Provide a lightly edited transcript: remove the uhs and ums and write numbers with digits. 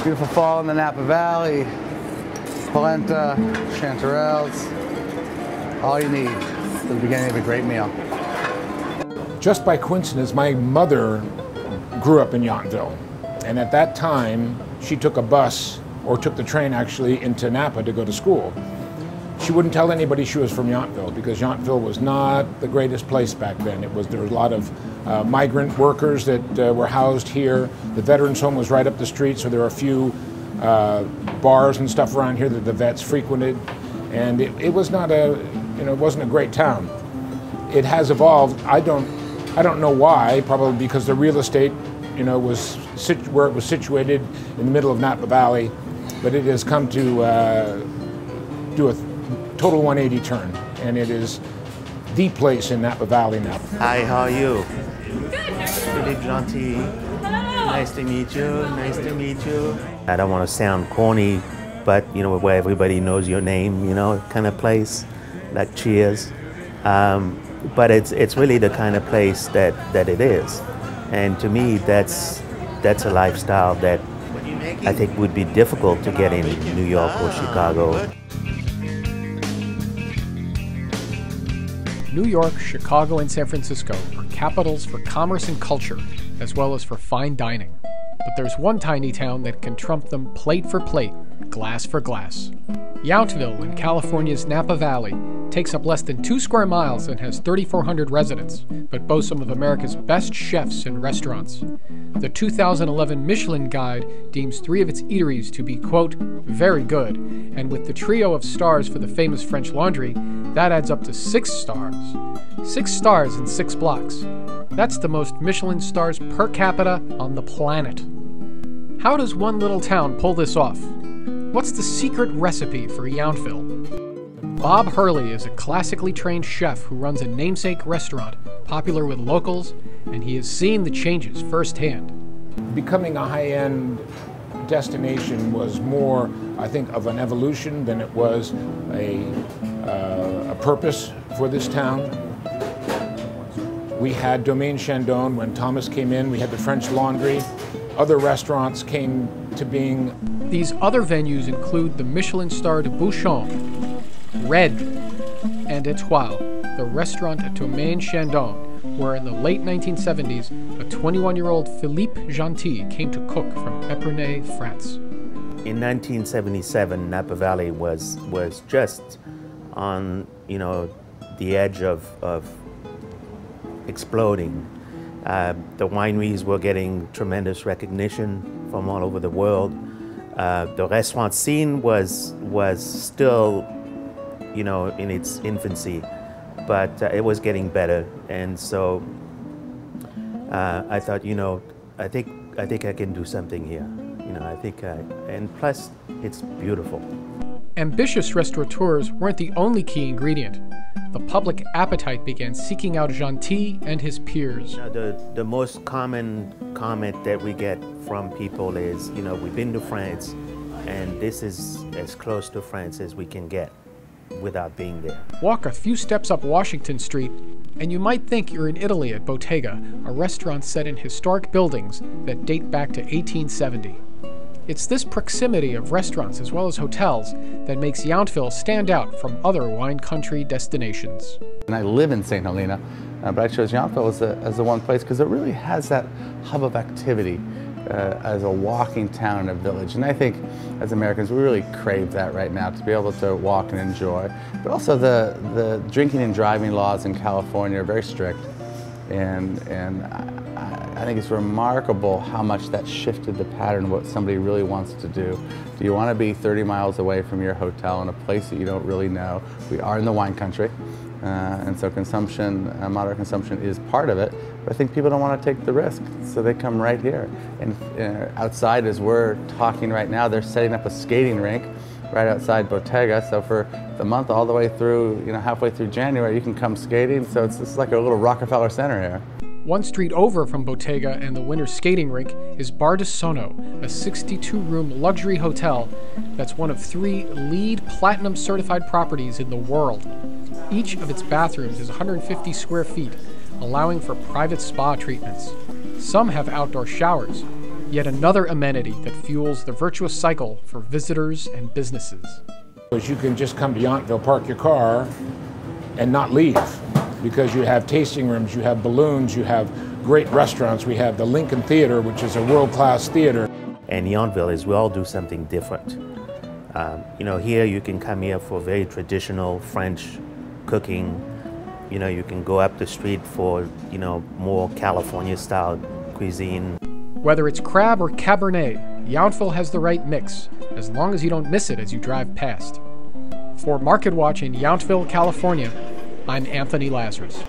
Beautiful fall in the Napa Valley. Polenta, chanterelles, all you need for the beginning of a great meal. Just by coincidence, my mother grew up in Yountville. And at that time, she took a bus, or took the train actually, into Napa to go to school. She wouldn't tell anybody she was from Yountville because Yountville was not the greatest place back then. There were a lot of migrant workers that were housed here. The Veterans Home was right up the street, so there were a few bars and stuff around here that the vets frequented. And it was not it wasn't a great town. It has evolved. I don't know why, probably because the real estate, was where it was situated in the middle of Napa Valley, but it has come to do a total 180 turn, and it is the place in Napa Valley now. Hi, how are you? Good. Philippe, Jeanty. Hello. Nice to meet you. Nice to meet you. I don't want to sound corny, but where everybody knows your name, kind of place, like Cheers. But it's really the kind of place that it is, and to me, that's a lifestyle that I think would be difficult to get in New York or Chicago. New York, Chicago, and San Francisco are capitals for commerce and culture, as well as for fine dining. But there's one tiny town that can trump them plate for plate, glass for glass. Yountville in California's Napa Valley takes up less than 2 square miles and has 3,400 residents, but boasts some of America's best chefs and restaurants. The 2011 Michelin Guide deems 3 of its eateries to be, quote, very good, and with the trio of stars for the famous French Laundry, that adds up to 6 stars. 6 stars in 6 blocks. That's the most Michelin stars per capita on the planet. How does one little town pull this off? What's the secret recipe for Yountville? Bob Hurley is a classically trained chef who runs a namesake restaurant popular with locals, and he has seen the changes firsthand. Becoming a high-end destination was more, I think, of an evolution than it was a purpose for this town. We had Domaine Chandon when Thomas came in. We had the French Laundry. Other restaurants came to being. These other venues include the Michelin-starred Bouchon, Red, and Étoile, the restaurant at Domaine Chandon, where in the late 1970s, a 21-year-old Philippe Jeanty came to cook from Epernay, France. In 1977, Napa Valley was just on, the edge of exploding. The wineries were getting tremendous recognition from all over the world. The restaurant scene was still, in its infancy, but it was getting better. And so I thought, I think I can do something here. And plus, it's beautiful. Ambitious restaurateurs weren't the only key ingredient. The public appetite began seeking out Jeanty and his peers. The most common comment that we get from people is, we've been to France, and this is as close to France as we can get without being there. Walk a few steps up Washington Street, and you might think you're in Italy at Bottega, a restaurant set in historic buildings that date back to 1870. It's this proximity of restaurants as well as hotels that makes Yountville stand out from other wine country destinations. And I live in St. Helena, but I chose Yountville as the one place because it really has that hub of activity as a walking town and a village. And I think as Americans, we really crave that right now, to be able to walk and enjoy. But also the drinking and driving laws in California are very strict. And I think it's remarkable how much that shifted the pattern of what somebody really wants to do. Do you want to be 30 miles away from your hotel in a place that you don't really know? We are in the wine country, and so consumption, moderate consumption is part of it, but I think people don't want to take the risk, so they come right here. And outside, as we're talking right now, they're setting up a skating rink right outside Bottega, so for the month all the way through, halfway through January, you can come skating, so it's like a little Rockefeller Center here. One street over from Bottega and the winter skating rink is Bar de Sono, a 62-room luxury hotel that's one of 3 LEED Platinum certified properties in the world. Each of its bathrooms is 150 square feet, allowing for private spa treatments. Some have outdoor showers. yet another amenity that fuels the virtuous cycle for visitors and businesses. You can just come to Yountville, park your car, and not leave, because you have tasting rooms, you have balloons, you have great restaurants. We have the Lincoln Theater, which is a world-class theater. And Yountville is we all do something different. You know, here you can come here for very traditional French cooking. You know, you can go up the street for, you know, more California-style cuisine. Whether it's crab or Cabernet, Yountville has the right mix, as long as you don't miss it as you drive past. For Market Watch in Yountville, California, I'm Anthony Lazarus.